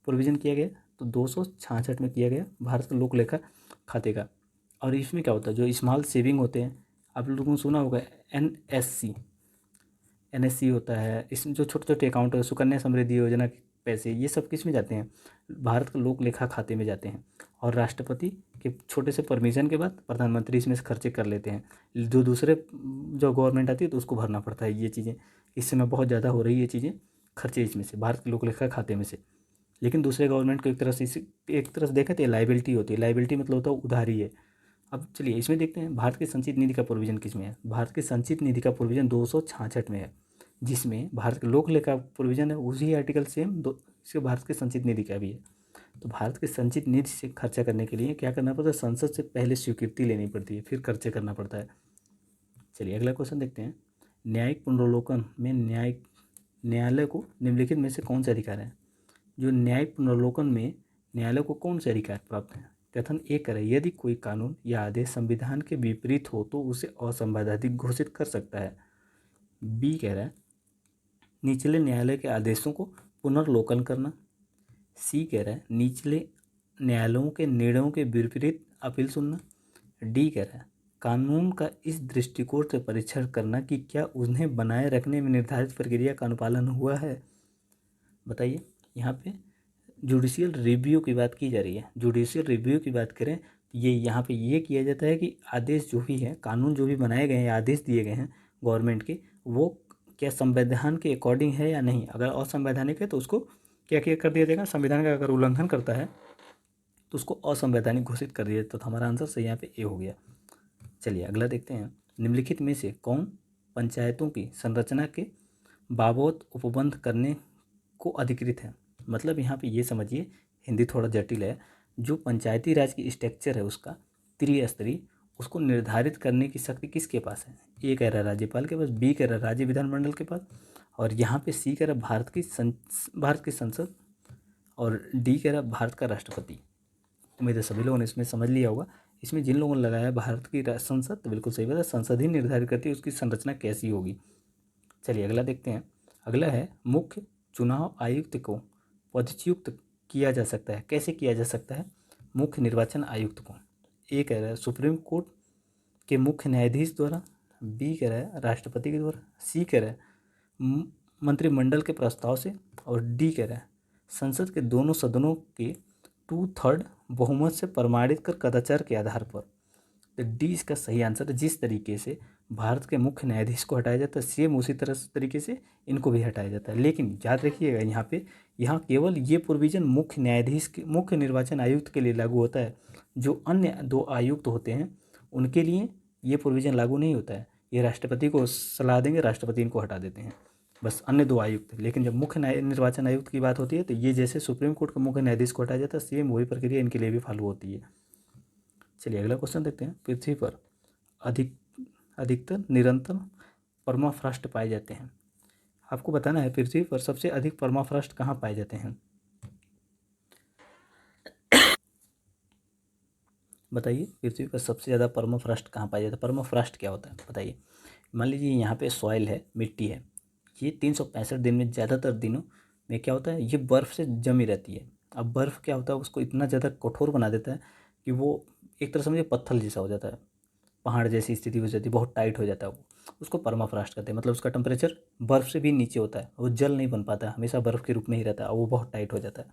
Speaker 1: प्रोविज़न किया गया तो 266 में किया गया भारत का लोक लेखा खाते का। और इसमें क्या होता है जो स्मॉल सेविंग होते हैं, आप लोगों ने सुना होगा NSC, NSC होता है, इसमें जो छोटे छोटे अकाउंट है, सुकन्या समृद्धि योजना के पैसे, ये सब किस में जाते हैं? भारत के लोक लेखा खाते में जाते हैं। और राष्ट्रपति के छोटे से परमिशन के बाद प्रधानमंत्री इसमें से खर्चे कर लेते हैं। जो दूसरे जो गवर्नमेंट आती है तो उसको भरना पड़ता है ये चीज़ें। इस समय बहुत ज़्यादा हो रही है ये चीज़ें, खर्चे इसमें से भारत के लोक लेखा खाते में से। लेकिन दूसरे गवर्नमेंट को एक तरह से देखा तो ये लाइबिलिटी होती है। लाइबिलिटी मतलब होता है उधारी है। अब चलिए इसमें देखते हैं भारत की संचित निधि का प्रोविज़न किस में है। भारत की संचित निधि का प्रोविज़न 266 में है, जिसमें भारत के लोक लेखा प्रोविज़न है उसी आर्टिकल सेम दो इसके भारत के संचित निधि का भी है। तो भारत के संचित निधि से खर्चा करने के लिए क्या करना पड़ता है? संसद से पहले स्वीकृति लेनी पड़ती है, फिर खर्चे करना पड़ता है। चलिए अगला क्वेश्चन देखते हैं। न्यायिक पुनर्वलोकन में न्यायालय को निम्नलिखित में से कौन से अधिकार है? जो न्यायिक पुनर्वलोकन में न्यायालय को कौन से अधिकार प्राप्त हैं? कथन ए करें, यदि कोई कानून या आदेश संविधान के विपरीत हो तो उसे असंवैधानिक घोषित कर सकता है। बी कह रहा है निचले न्यायालय के आदेशों को पुनर्वलोकन करना। सी कह रहा है निचले न्यायालयों के निर्णयों के विपरीत अपील सुनना। डी कह रहा है कानून का इस दृष्टिकोण से परीक्षण करना कि क्या उन्हें बनाए रखने में निर्धारित प्रक्रिया का अनुपालन हुआ है। बताइए, यहाँ पे जुडिशियल रिव्यू की बात की जा रही है। जुडिशियल रिव्यू की बात करें तो ये यहाँ पे ये किया जाता है कि आदेश जो भी है, कानून जो भी बनाए गए हैं, आदेश दिए गए हैं गवर्नमेंट के, वो क्या संविधान के अकॉर्डिंग है या नहीं। अगर असंवैधानिक है तो उसको क्या क्या कर दिया जाएगा? संविधान का अगर उल्लंघन करता है तो उसको असंवैधानिक घोषित कर दिया जाता। तो हमारा आंसर सही यहाँ पे ए हो गया। चलिए अगला देखते हैं। निम्नलिखित में से कौन पंचायतों की संरचना के बाबत उपबंध करने को अधिकृत है? मतलब यहाँ पे ये समझिए, हिंदी थोड़ा जटिल है। जो पंचायती राज की स्ट्रक्चर है उसका त्रिस्तरीय, उसको निर्धारित करने की शक्ति किसके पास है? ए कह रहा है राज्यपाल के पास, बी कह रहा है राज्य विधानमंडल के पास, और यहाँ पे सी कह रहा है भारत की संसद, और डी कह रहा है भारत का राष्ट्रपति। उम्मीद है सभी लोगों ने इसमें समझ लिया होगा। इसमें जिन लोगों ने लगाया भारत की संसद, तो बिल्कुल सही बात है, संसद ही निर्धारित करती है उसकी संरचना कैसी होगी। चलिए अगला देखते हैं। अगला है मुख्य चुनाव आयुक्त को पदच्युत किया जा सकता है। कैसे किया जा सकता है? मुख्य निर्वाचन आयुक्त को ए कह रहा है सुप्रीम कोर्ट के मुख्य न्यायाधीश द्वारा, बी कह रहा है राष्ट्रपति के द्वारा, सी कह रहा है मंत्रिमंडल के प्रस्ताव से, और डी कह रहा है संसद के दोनों सदनों के 2/3 बहुमत से प्रमाणित कर कदाचार के आधार पर। तो डी इसका सही आंसर है। जिस तरीके से भारत के मुख्य न्यायाधीश को हटाया जाता है, सेम उसी तरीके से इनको भी हटाया जाता है। लेकिन याद रखिएगा यहाँ केवल ये प्रोविज़न मुख्य निर्वाचन आयुक्त के लिए लागू होता है। जो अन्य 2 आयुक्त होते हैं उनके लिए ये प्रोविज़न लागू नहीं होता है। ये राष्ट्रपति को सलाह देंगे, राष्ट्रपति इनको हटा देते हैं, बस अन्य 2 आयुक्त। लेकिन जब मुख्य निर्वाचन आयुक्त की बात होती है तो ये जैसे सुप्रीम कोर्ट के मुख्य न्यायाधीश को हटाया जाता है, सेम वही प्रक्रिया इनके लिए भी फॉलो होती है। चलिए अगला क्वेश्चन देखते हैं। पृथ्वी पर अधिकतर निरंतर परमाफ्रॉस्ट पाए जाते हैं। आपको बताना है पृथ्वी पर सबसे अधिक परमाफ्रॉस्ट कहाँ पाए जाते हैं। बताइए, पृथ्वी पर सबसे ज़्यादा परमाफ्रॉस्ट कहाँ पाया जाता है? परमाफ्रॉस्ट क्या होता है बताइए। मान लीजिए यहाँ पे सॉइल है, मिट्टी है, ये 365 दिन में ज़्यादातर दिनों में क्या होता है, ये बर्फ़ से जमी रहती है। अब बर्फ़ क्या होता है, उसको इतना ज़्यादा कठोर बना देता है कि वो एक तरह समझिए पत्थर जैसा हो जाता है, पहाड़ जैसी स्थिति हो जाती है, बहुत टाइट हो जाता है वो। उसको परमाफ्रॉस्ट कहते हैं। मतलब उसका टेम्परेचर बर्फ़ से भी नीचे होता है, वो जल नहीं बन पाता है, हमेशा बर्फ़ के रूप में ही रहता है और वो बहुत टाइट हो जाता है।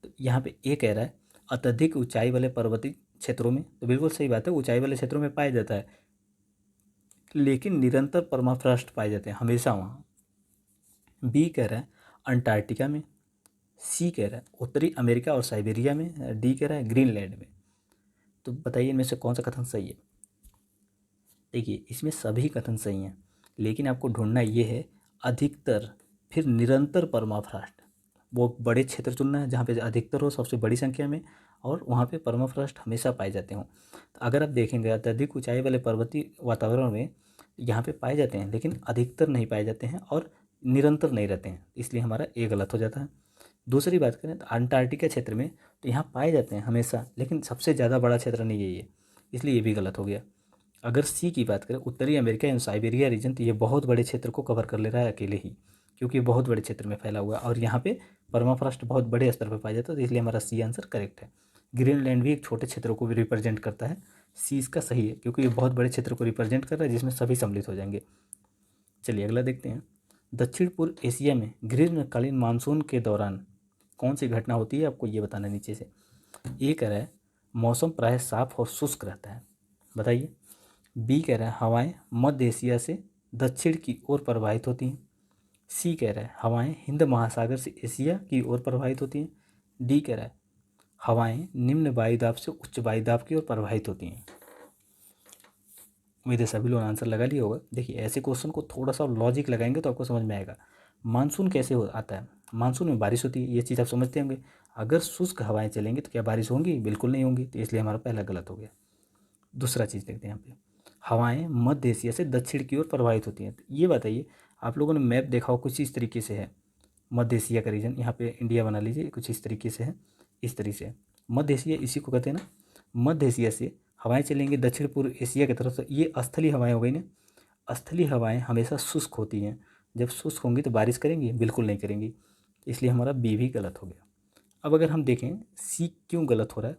Speaker 1: तो यहाँ पे ये कह रहा है अत्यधिक ऊंचाई वाले पर्वतीय क्षेत्रों में, तो बिल्कुल सही बात है, ऊंचाई वाले क्षेत्रों में पाया जाता है, लेकिन निरंतर परमाफ्रॉस्ट पाए जाते हैं हमेशा वहाँ। बी कह रहा है अंटार्कटिका में, सी कह रहा है उत्तरी अमेरिका और साइबेरिया में, डी कह रहा है ग्रीनलैंड में। तो बताइए इनमें से कौन सा कथन सही है? देखिए इसमें सभी कथन सही हैं, लेकिन आपको ढूंढना ये है अधिकतर फिर निरंतर परमाफ्रॉस्ट। वो बड़े क्षेत्र चुनना है जहाँ पे अधिकतर हो सबसे बड़ी संख्या में, और वहाँ पे परमाफ्रॉस्ट हमेशा पाए जाते हों। तो अगर आप देखेंगे अत्यधिक ऊंचाई वाले पर्वतीय वातावरण में यहाँ पे पाए जाते हैं, लेकिन अधिकतर नहीं पाए जाते हैं और निरंतर नहीं रहते हैं, इसलिए हमारा ए गलत हो जाता है। दूसरी बात करें तो अंटार्कटिका क्षेत्र में तो यहाँ पाए जाते हैं हमेशा, लेकिन सबसे ज़्यादा बड़ा क्षेत्र नहीं है ये, इसलिए ये भी गलत हो गया। अगर सी की बात करें उत्तरी अमेरिका एवं साइबेरिया रीजन, तो ये बहुत बड़े क्षेत्र को कवर कर ले रहा है अकेले ही, क्योंकि ये बहुत बड़े क्षेत्र में फैला हुआ है और यहाँ पे परमाफ्रॉस्ट बहुत बड़े स्तर पर पाया जाता है, तो इसलिए हमारा सी आंसर करेक्ट है। ग्रीनलैंड भी एक छोटे क्षेत्र को भी रिप्रेजेंट करता है, सी इसका सही है, क्योंकि ये बहुत बड़े क्षेत्र को रिप्रेजेंट कर रहा है जिसमें सभी सम्मिलित हो जाएंगे। चलिए अगला देखते हैं। दक्षिण पूर्व एशिया में ग्रीष्मकालीन मानसून के दौरान कौन सी घटना होती है, आपको ये बताना है नीचे से। ए कह रहा है मौसम प्रायः साफ और शुष्क रहता है, बताइए। बी कह रहा है हवाएं मध्य एशिया से दक्षिण की ओर प्रवाहित होती हैं। सी कह रहा है हवाएं हिंद महासागर से एशिया की ओर प्रवाहित होती हैं। डी कह रहा है हवाएं निम्न वायुदाब से उच्च वायुदाब की ओर प्रवाहित होती हैं। उम्मीद है सभी लोगों ने आंसर लगा लिया होगा। देखिए ऐसे क्वेश्चन को थोड़ा सा लॉजिक लगाएंगे तो आपको समझ में आएगा। मानसून कैसे आता है, मानसून में बारिश होती है, ये चीज़ आप समझते होंगे। अगर शुष्क हवाएं चलेंगी तो क्या बारिश होंगी, बिल्कुल नहीं होंगी, तो इसलिए हमारा पहला गलत हो गया। दूसरा चीज़ देखते हैं यहाँ पे, हवाएं मध्य एशिया से दक्षिण की ओर प्रवाहित होती हैं। तो ये बताइए आप लोगों ने मैप देखा हो कुछ इस तरीके से है, मध्य एशिया का रीजन, यहाँ पे इंडिया बना लीजिए, कुछ इस तरीके से है, इस तरीके से मध्य एशिया, इसी को कहते हैं ना। मध्य एशिया से हवाएं चलेंगी दक्षिण पूर्व एशिया की तरफ से, ये स्थलीय हवाएं हो गई ना। स्थलीय हवाएं हमेशा शुष्क होती हैं, जब शुष्क होंगी तो बारिश करेंगी, बिल्कुल नहीं करेंगी, इसलिए हमारा बी भी गलत हो गया। अब अगर हम देखें सी क्यों गलत हो रहा है,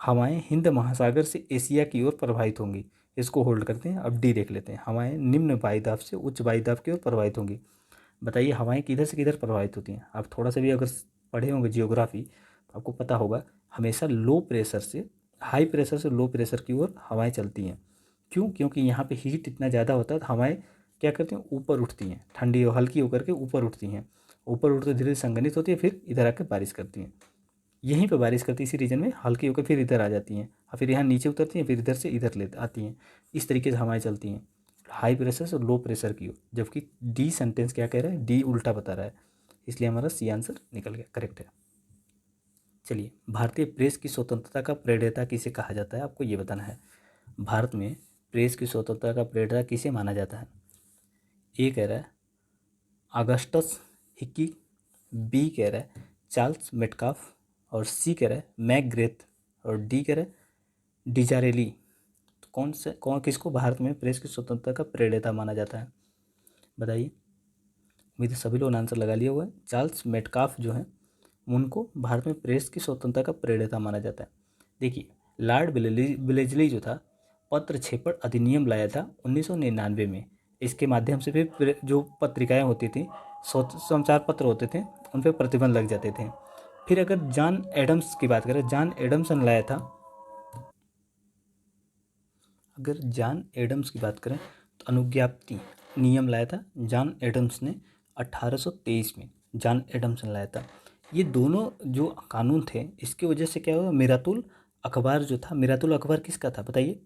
Speaker 1: हवाएं हिंद महासागर से एशिया की ओर प्रवाहित होंगी, इसको होल्ड करते हैं। अब डी देख लेते हैं, हवाएं निम्न वायुदाब से उच्च वायुदाब की ओर प्रवाहित होंगी। बताइए हवाएं किधर से किधर प्रवाहित होती हैं। आप थोड़ा सा भी अगर पढ़े होंगे जियोग्राफी तो आपको पता होगा, हमेशा लो प्रेशर से हाई प्रेशर से लो प्रेशर की ओर हवाएं चलती हैं। क्यों, क्योंकि यहाँ पे हीट इतना ज़्यादा होता है तो हवाएं क्या करती हैं, ऊपर उठती हैं, ठंडी और हल्की होकर के ऊपर उठती हैं, ऊपर उठते धीरे धीरे संघनित होती है, फिर इधर आकर बारिश करती हैं। यहीं पे बारिश करती है, इसी रीजन में हल्की होकर फिर इधर आ जाती हैं, और फिर यहाँ नीचे उतरती हैं, फिर इधर से इधर ले आती हैं। इस तरीके से हवाएं चलती हैं हाई प्रेशर से लो प्रेशर की ओर, जबकि डी सेंटेंस क्या कह रहा है, डी उल्टा बता रहा है, इसलिए हमारा सी आंसर निकल गया, करेक्ट है। चलिए भारतीय प्रेस की स्वतंत्रता का प्रणेता किसे कहा जाता है, आपको ये बताना है। भारत में प्रेस की स्वतंत्रता का प्रणेता किसे माना जाता है। ए कह रहा है अगस्टस हिक्की, बी कह रहा है चार्ल्स मेटकाफ, और सी कह रहा है मैकग्रेथ, और डी कह रहा है डिजारेली। तो कौन किसको भारत में प्रेस की स्वतंत्रता का प्रणेता माना जाता है, बताइए। उम्मीद है सभी लोगों ने आंसर लगा लिया हुआ है। चार्ल्स मेटकाफ जो है उनको भारत में प्रेस की स्वतंत्रता का प्रणेता माना जाता है। देखिए लॉर्ड ब्लेजली जो था पत्र छेपड़ अधिनियम लाया था 1999 में। इसके माध्यम से भी जो पत्रिकाएं होती थी, समाचार पत्र होते थे, उन पर प्रतिबंध लग जाते थे। फिर अगर जॉन एडम्स की बात करें, जॉन एडम्स ने लाया था, अगर जॉन एडम्स की बात करें तो अनुज्ञप्ति नियम लाया था जॉन एडम्स ने 1823 में, जॉन एडम्स ने लाया था। ये दोनों जो कानून थे इसकी वजह से क्या हुआ, मिरातुल अखबार जो था, मिरातुल अखबार किसका था बताइए,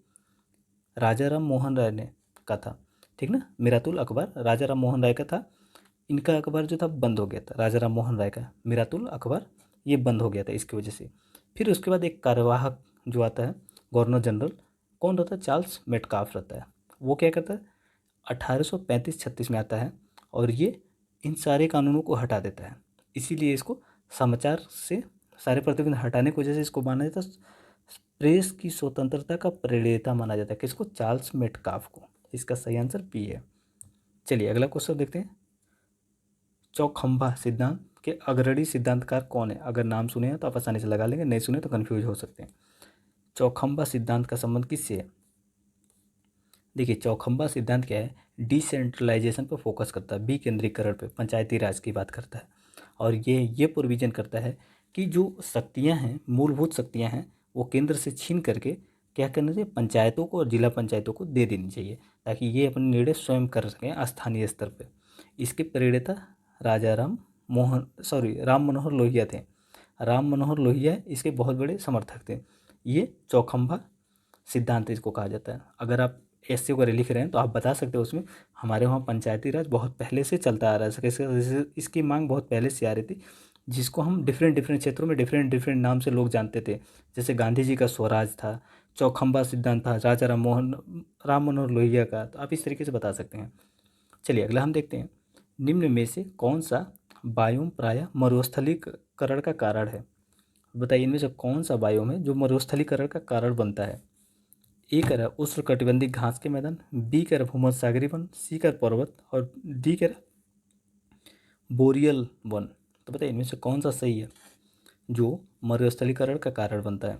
Speaker 1: राजा राम मोहन राय ने का था, ठीक ना। मिरातुल अखबार राजा राम मोहन राय का था, इनका अखबार जो था बंद हो गया था, राजा राम मोहन राय का मिरातुल अखबार ये बंद हो गया था इसकी वजह से। फिर उसके बाद एक कार्यवाहक जो आता है गवर्नर जनरल, कौन रहता है, चार्ल्स मेटकाफ रहता है। वो क्या करता है 1835-36 में आता है और ये इन सारे कानूनों को हटा देता है। इसीलिए इसको समाचार से सारे प्रतिबंध हटाने की वजह से इसको माना जाता है प्रेस की स्वतंत्रता का प्रणेता माना जाता है, किसको, चार्ल्स मेटकाफ को। इसका सही आंसर बी है। चलिए अगला क्वेश्चन देखते हैं। चौखंबा सिद्धांत के अग्रणी सिद्धांतकार कौन है, अगर नाम सुने हैं तो आप आसानी से लगा लेंगे, नहीं सुने तो कन्फ्यूज हो सकते हैं। चौखंबा सिद्धांत का संबंध किससे है। देखिए चौखंबा सिद्धांत क्या है, डिसेंट्रलाइजेशन पर फोकस करता है, विकेंद्रीकरण पे, पंचायती राज की बात करता है। और ये प्रोविजन करता है कि जो शक्तियां हैं, मूलभूत शक्तियां हैं, वो केंद्र से छीन करके क्या करना चाहिए, पंचायतों को और जिला पंचायतों को दे देनी चाहिए, ताकि ये अपने निर्णय स्वयं कर सकें स्थानीय स्तर पर। इसके प्रणेता राम मनोहर लोहिया थे। राम मनोहर लोहिया इसके बहुत बड़े समर्थक थे। ये चौखंबा सिद्धांत इसको कहा जाता है। अगर आप एससी वगैरह लिख रहे हैं तो आप बता सकते हो उसमें, हमारे वहाँ पंचायती राज बहुत पहले से चलता आ रहा है, इसकी मांग बहुत पहले से आ रही थी, जिसको हम डिफरेंट डिफरेंट क्षेत्रों में डिफरेंट डिफरेंट नाम से लोग जानते थे। जैसे गांधी जी का स्वराज था, चौखंबा सिद्धांत था राजा राम मनोहर लोहिया का, तो आप इस तरीके से बता सकते हैं। चलिए अगला हम देखते हैं, निम्न में से कौन सा बायोम प्रायः मरुस्थलीकरण का कारण है। बताइए इनमें से कौन सा बायोम है जो मरुस्थलीकरण का कारण बनता है। ए कर उष्णकटिबंधीय घास के मैदान, बी कर भूमध्य सागरीय वन, सी कर पर्वत, और डी कर बोरियल वन। तो बताइए इनमें से कौन सा सही है जो मरुस्थलीकरण का कारण बनता है।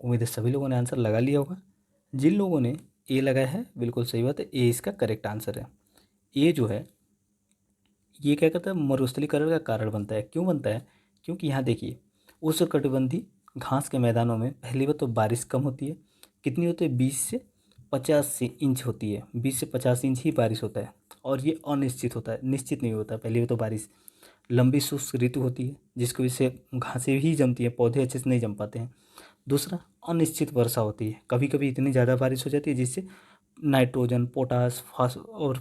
Speaker 1: उम्मीद है सभी लोगों ने आंसर लगा लिया होगा। जिन लोगों ने ए लगाया है बिल्कुल सही बात है, ए इसका करेक्ट आंसर है। ये जो है ये क्या करता है, मरुस्थलीकरण का कारण बनता है। क्यों बनता है? क्योंकि यहाँ देखिए उष्णकटिबंधीय घास के मैदानों में पहली बात तो बारिश कम होती है। कितनी होती है? 20 से 50 इंच होती है। 20 से 50 इंच ही बारिश होता है और ये अनिश्चित होता है, निश्चित नहीं होता। पहली बात तो बारिश, लंबी शुष्क ऋतु होती है जिसकी वजह से घासें ही जमती हैं, पौधे अच्छे से नहीं जम पाते हैं। दूसरा, अनिश्चित वर्षा होती है। कभी कभी इतनी ज़्यादा बारिश हो जाती है जिससे नाइट्रोजन, पोटास,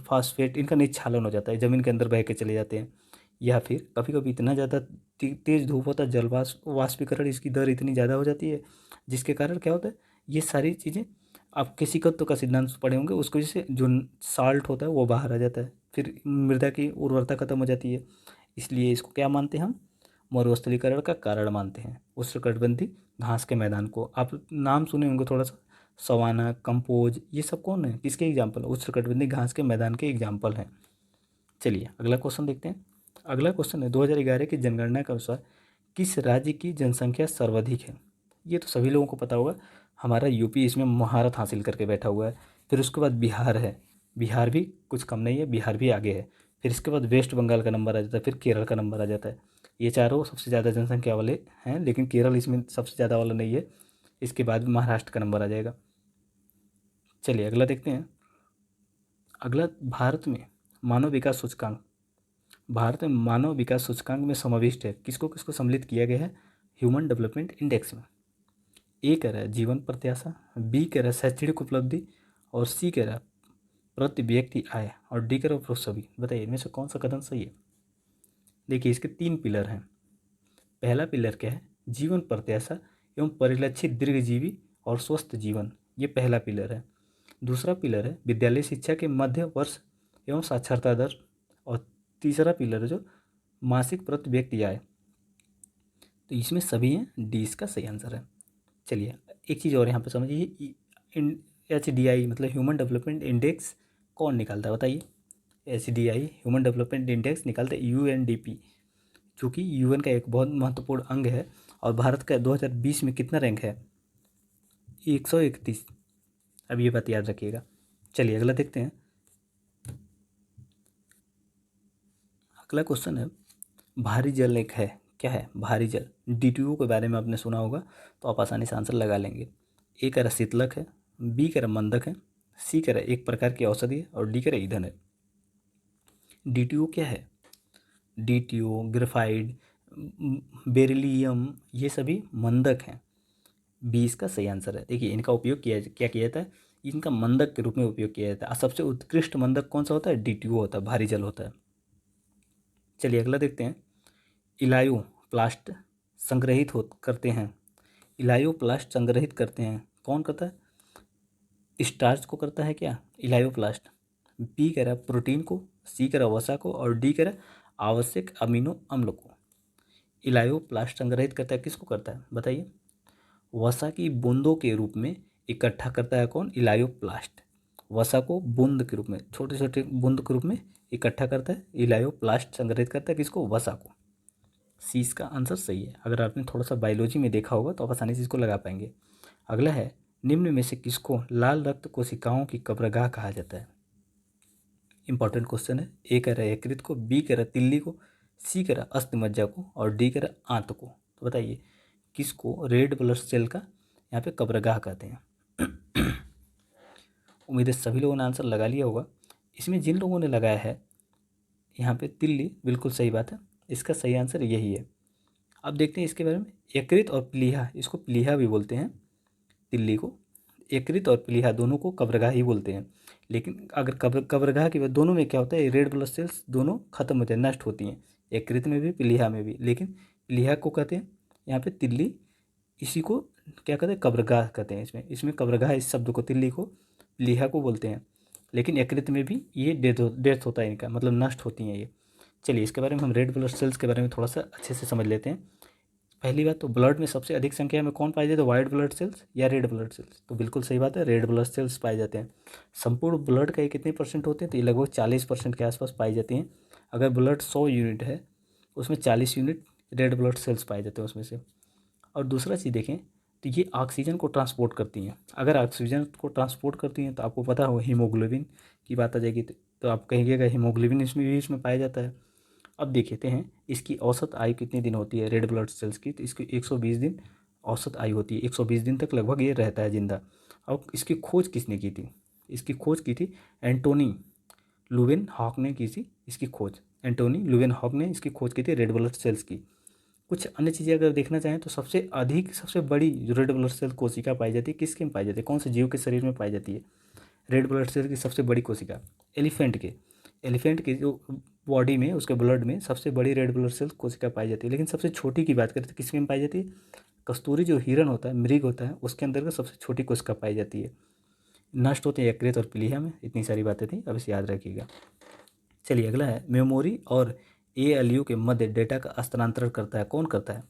Speaker 1: फास्फेट इनका निच्छालन हो जाता है, ज़मीन के अंदर बह के चले जाते हैं। या फिर कभी कभी इतना ज़्यादा तेज़ धूप होता है, वाष्पीकरण इसकी दर इतनी ज़्यादा हो जाती है जिसके कारण क्या होता है, ये सारी चीज़ें, आप कृषिकत्व का सिद्धांत पढ़े होंगे, उसकी वजह से जो साल्ट होता है वो बाहर आ जाता है, फिर मृदा की उर्वरता खत्म हो जाती है। इसलिए इसको क्या मानते हैं हम? मरुस्थलीकरण का कारण मानते हैं उष्णकटिबंधीय घास के मैदान को। आप नाम सुने होंगे थोड़ा सा, सवाना, कंपोज, ये सब कौन है, किसके एग्जाम्पल? उष्णकटिबंधीय घास के मैदान के एग्जाम्पल हैं। चलिए अगला क्वेश्चन देखते हैं। अगला क्वेश्चन है 2011 की जनगणना के अनुसार किस राज्य की जनसंख्या सर्वाधिक है? ये तो सभी लोगों को पता होगा, हमारा यूपी इसमें महारत हासिल करके बैठा हुआ है। फिर उसके बाद बिहार है, बिहार भी कुछ कम नहीं है, बिहार भी आगे है। फिर इसके बाद वेस्ट बंगाल का नंबर आ जाता है, फिर केरल का नंबर आ जाता है। ये चारों सबसे ज़्यादा जनसंख्या वाले हैं, लेकिन केरल इसमें सबसे ज़्यादा वाला नहीं है। इसके बाद महाराष्ट्र का नंबर आ जाएगा। चलिए अगला देखते हैं। अगला, भारत में मानव विकास सूचकांक में समाविष्ट है, किसको किसको सम्मिलित किया गया है? ह्यूमन डेवलपमेंट इंडेक्स में। ए कह रहा है जीवन प्रत्याशा, बी कह रहा है शैक्षणिक उपलब्धि, और सी कह रहा है प्रति व्यक्ति आय, और डी कह रहा है उपरोक्त सभी। बताइए इनमें से कौन सा कथन सही है? देखिए इसके 3 पिलर हैं। पहला पिलर क्या है? जीवन प्रत्याशा एवं परिलक्षित दीर्घजीवी और स्वस्थ जीवन, ये पहला पिलर है। दूसरा पिलर है विद्यालय शिक्षा के मध्य वर्ष एवं साक्षरता दर, और तीसरा पिलर है जो मासिक प्रति व्यक्ति आय। तो इसमें सभी हैं, डी इसका सही आंसर है। चलिए एक चीज़ और यहाँ पे समझिए, HDI मतलब ह्यूमन डेवलपमेंट इंडेक्स कौन निकालता है बताइए? HDI ह्यूमन डेवलपमेंट इंडेक्स निकालता है UNDP, जो कि UN का एक बहुत महत्वपूर्ण अंग है। और भारत का 2020 में कितना रैंक है? 131। अब ये बात याद रखिएगा। चलिए अगला देखते हैं। अगला क्वेश्चन है, भारी जल एक है, क्या है? भारी जल। DTO के बारे में आपने सुना होगा, तो आप आसानी से आंसर लगा लेंगे। ए कह रहा शीतलक है, बी कह रहा मंदक है, सी कह रहा एक प्रकार की औषधि है, और डी कह रहा ईंधन है। DTO क्या है? DTO, ग्रेफाइड, बेरिलियम, ये सभी मंदक हैं। बी इसका सही आंसर है। देखिए इनका उपयोग क्या किया जाता है? इनका मंदक के रूप में उपयोग किया जाता है। सबसे उत्कृष्ट मंदक कौन सा होता है? DTO होता है, भारी जल होता है। चलिए अगला देखते हैं। इलायो प्लास्ट संग्रहित हो करते हैं, इलायो प्लास्ट संग्रहित करते हैं, कौन करता है? स्टार्च को करता है क्या इलायोप्लास्ट? बी कह रहा है प्रोटीन को, सी कह रहा है वसा को, और डी कह रहा है आवश्यक अमीनो अम्ल को। इलायोप्लास्ट संग्रहित करता है, किसको करता है बताइए? वसा की बूंदों के रूप में इकट्ठा करता है कौन? इलायोप्लास्ट। वसा को बूंद के रूप में, छोटे छोटे बूंद के रूप में इकट्ठा करता है। इलायोप्लास्ट संग्रहित करता है किसको? वसा को। सी इसका आंसर सही है। अगर आपने थोड़ा सा बायोलॉजी में देखा होगा तो आप आसानी से इसको लगा पाएंगे। अगला है, निम्न में से किसको लाल रक्त कोशिकाओं की कब्रगाह कहा जाता है? इंपॉर्टेंट क्वेश्चन है। ए कह रहा है यकृत को, बी कह रहा है तिल्ली को, सी कह रहा है अस्थि मज्जा को, और डी कह रहा है आंत को। तो बताइए किसको रेड ब्लड सेल का यहाँ पे कब्रगाह कहते हैं? उम्मीद है सभी लोगों ने आंसर लगा लिया होगा। इसमें जिन लोगों ने लगाया है यहाँ पे तिल्ली, बिल्कुल सही बात है, इसका सही आंसर यही है। अब देखते हैं इसके बारे में। यकृत और प्लीहा, इसको प्लीहा भी बोलते हैं, तिल्ली को। यकृत और प्लीहा दोनों को कब्रगाह ही बोलते हैं। लेकिन अगर कब्रगाह की बात, दोनों में क्या होता है? रेड ब्लड सेल्स दोनों खत्म हो जाए, नष्ट होती हैं, यकृत में भी प्लीहा में भी। लेकिन प्लीहा को कहते हैं यहाँ पे तिल्ली, इसी को क्या कहते हैं? कब्रगाह कहते हैं। इसमें इसमें कब्रगाह इस शब्द को, तिल्ली को प्लीहा को बोलते हैं। लेकिन यकृत में भी ये डेथ होता है इनका, मतलब नष्ट होती हैं ये। चलिए इसके बारे में हम रेड ब्लड सेल्स के बारे में थोड़ा सा अच्छे से समझ लेते हैं। पहली बात तो ब्लड में सबसे अधिक संख्या में कौन पाए जाते हैं? वाइट ब्लड सेल्स या रेड ब्लड सेल्स? तो बिल्कुल सही बात है, रेड ब्लड सेल्स पाए जाते हैं। संपूर्ण ब्लड का ये कितने परसेंट होते हैं? तो ये लगभग 40% के आसपास पाई जाती हैं। अगर ब्लड 100 यूनिट है उसमें 40 यूनिट रेड ब्लड सेल्स पाए जाते हैं उसमें से। और दूसरा चीज़ देखें तो ये ऑक्सीजन को ट्रांसपोर्ट करती हैं। अगर ऑक्सीजन को ट्रांसपोर्ट करती हैं तो आपको पता होगा हीमोग्लोबिन की बात आ जाएगी, तो तो आप कहिएगा हीमोग्लोबिन इसमें पाया जाता है। अब देखते हैं इसकी औसत आयु कितने दिन होती है रेड ब्लड सेल्स की, तो इसकी 120 दिन औसत आयु होती है। 120 दिन तक लगभग ये रहता है जिंदा। अब इसकी खोज किसने की थी? इसकी खोज की थी एंटोनी लुवेनहॉक ने की थी इसकी खोज। एंटोनी लुवेनहॉक ने इसकी खोज की थी रेड ब्लड सेल्स की। कुछ अन्य चीज़ें अगर देखना चाहें तो सबसे बड़ी जो रेड ब्लड सेल कोशिका पाई जाती है किसके में पाई जाती है, कौन से जीव के शरीर में पाई जाती है रेड ब्लड सेल की सबसे बड़ी कोशिका? एलिफेंट के जो बॉडी में, उसके ब्लड में सबसे बड़ी रेड ब्लड सेल कोशिका पाई जाती है। लेकिन सबसे छोटी की बात करें तो किसके में पाई जाती है? कस्तूरी जो हिरन होता है, मृग होता है, उसके अंदर का सबसे छोटी कोशिका पाई जाती है। नष्ट होते हैं यकृत और प्लीहा में। इतनी सारी बातें थी, अब इसे याद रखिएगा। चलिए अगला है, मेमोरी और ALU के मध्य डेटा का स्थानांतरण करता है, कौन करता है?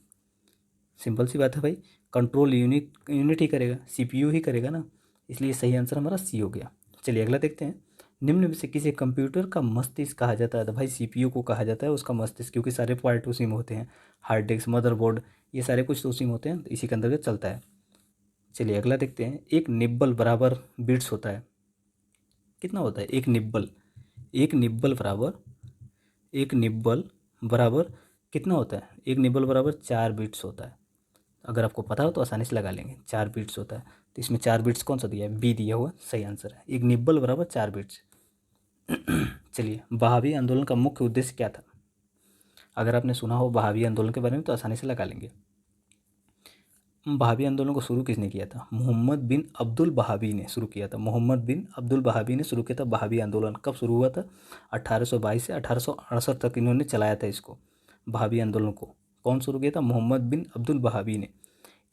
Speaker 1: सिंपल सी बात है भाई, कंट्रोल यूनिट ही करेगा, CPU ही करेगा ना, इसलिए सही आंसर हमारा सी हो गया। चलिए अगला देखते हैं, निम्न में से किसी कंप्यूटर का मस्तिष्क कहा जाता है? तो भाई CPU को कहा जाता है उसका मस्तिष्क, क्योंकि सारे पार्ट उसी में होते हैं, हार्ड डिस्क, मदरबोर्ड, ये सारे कुछ तो उसी में होते हैं, तो इसी के अंतर्गत चलता है। चलिए अगला देखते हैं, एक निब्बल बराबर बिट्स होता है, कितना होता है? एक निब्बल बराबर कितना होता है? एक निब्बल बराबर 4 बिट्स होता है। अगर आपको पता हो तो आसानी से लगा लेंगे, 4 बिट्स होता है। तो इसमें 4 बिट्स कौन सा दिया है? बी दिया हुआ सही आंसर है, एक निब्बल बराबर 4 बिट्स। चलिए, बहावी आंदोलन का मुख्य उद्देश्य क्या था? अगर आपने सुना हो बहावी आंदोलन के बारे में तो आसानी से लगा लेंगे। बहावी आंदोलन को शुरू किसने किया था? मोहम्मद बिन अब्दुल बहावी ने शुरू किया था। मोहम्मद बिन अब्दुल बहावी ने शुरू किया था बहावी आंदोलन। कब शुरू हुआ था? 1822 से 1868 तक इन्होंने चलाया था इसको, बहावी आंदोलन को। कौन शुरू किया था? मोहम्मद बिन अब्दुल बहावी ने।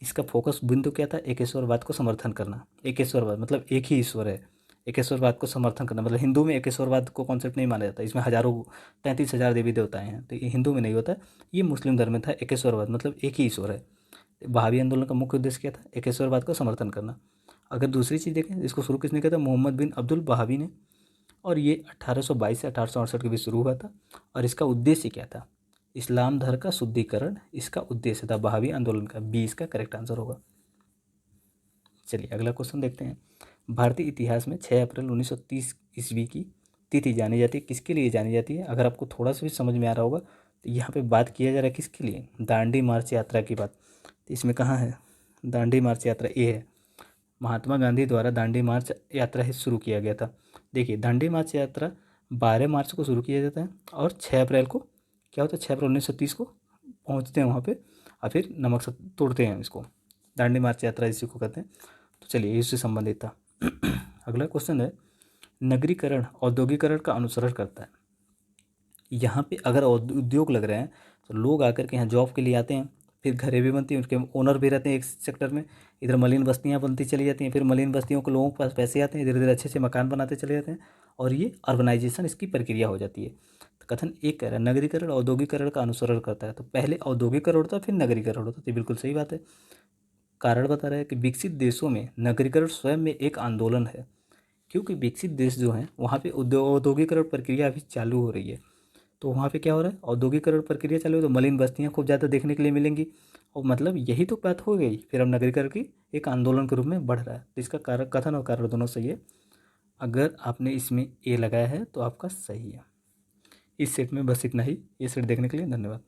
Speaker 1: इसका फोकस बिंदु क्या था? एकेश्वरवाद को समर्थन करना। एकेश्वरवाद मतलब एक ही ईश्वर है, एकेश्वरवाद को समर्थन करना। मतलब हिंदू में एकेश्वरवाद को कॉन्सेप्ट नहीं माना जाता, इसमें हजारों 33,000 देवी देवताएं हैं, तो ये हिंदू में नहीं होता, ये मुस्लिम धर्म में था। एकेश्वरवाद मतलब एक ही ईश्वर है। बहावी आंदोलन का मुख्य उद्देश्य क्या था? एकेश्वरवाद को समर्थन करना। अगर दूसरी चीज़ देखें, इसको शुरू किसने किया था? मोहम्मद बिन अब्दुल बहावी ने, और ये 1822 से 1868 के बीच शुरू हुआ था। और इसका उद्देश्य क्या था? इस्लाम धर्म का शुद्धिकरण इसका उद्देश्य था बहावी आंदोलन का। बी इसका करेक्ट आंसर होगा। चलिए अगला क्वेश्चन देखते हैं, भारतीय इतिहास में 6 अप्रैल 1930 ईस्वी की तिथि जानी जाती है, किसके लिए जानी जाती है? अगर आपको थोड़ा सा भी समझ में आ रहा होगा तो यहाँ पे बात किया जा रहा है किसके लिए? दांडी मार्च यात्रा की बात। तो इसमें कहाँ है दांडी मार्च यात्रा? ये है, महात्मा गांधी द्वारा दांडी मार्च यात्रा ही शुरू किया गया था। देखिए, दांडी मार्च यात्रा 12 मार्च को शुरू किया जाता है, और 6 अप्रैल को क्या होता है? 6 अप्रैल 1930 को पहुँचते हैं वहाँ पे, और फिर नमक से तोड़ते हैं इसको। दांडी मार्च यात्रा इसी को कहते हैं। तो चलिए, इससे संबंधित था। अगला क्वेश्चन है, नगरीकरण औद्योगिकरण का अनुसरण करता है। यहाँ पे अगर उद्योग लग रहे हैं तो लोग आकर के यहाँ जॉब के लिए आते हैं, फिर घरें भी बनती हैं, उनके ओनर भी रहते हैं एक सेक्टर में। इधर मलिन बस्तियाँ बनती चली जाती हैं, फिर मलिन बस्तियों को लोगों के पास पैसे आते हैं, धीरे धीरे अच्छे अच्छे मकान बनाते चले जाते हैं, और ये अर्बनाइजेशन इसकी प्रक्रिया हो जाती है। तो कथन एक कह रहा है, नगरीकरण औद्योगिकरण का अनुसरण करता है। तो पहले औद्योगिकरण होता है, फिर नगरीकरण होता है। तो बिल्कुल सही बात है। कारण बता रहा है कि विकसित देशों में नगरीकरण स्वयं में एक आंदोलन है, क्योंकि विकसित देश जो हैं वहाँ पे औद्योगिकरण प्रक्रिया अभी चालू हो रही है। तो वहाँ पे क्या हो रहा है? औद्योगिकरण प्रक्रिया चालू है, तो मलिन बस्तियाँ खूब ज़्यादा देखने के लिए मिलेंगी, और मतलब यही तो बात हो गई। फिर अब नगरीकरण की एक आंदोलन के रूप में बढ़ रहा है। तो इसका कारण, कथन और कारण दोनों सही है। अगर आपने इसमें ए लगाया है तो आपका सही है। इस सेट में बस इतना ही। ये सेट देखने के लिए धन्यवाद।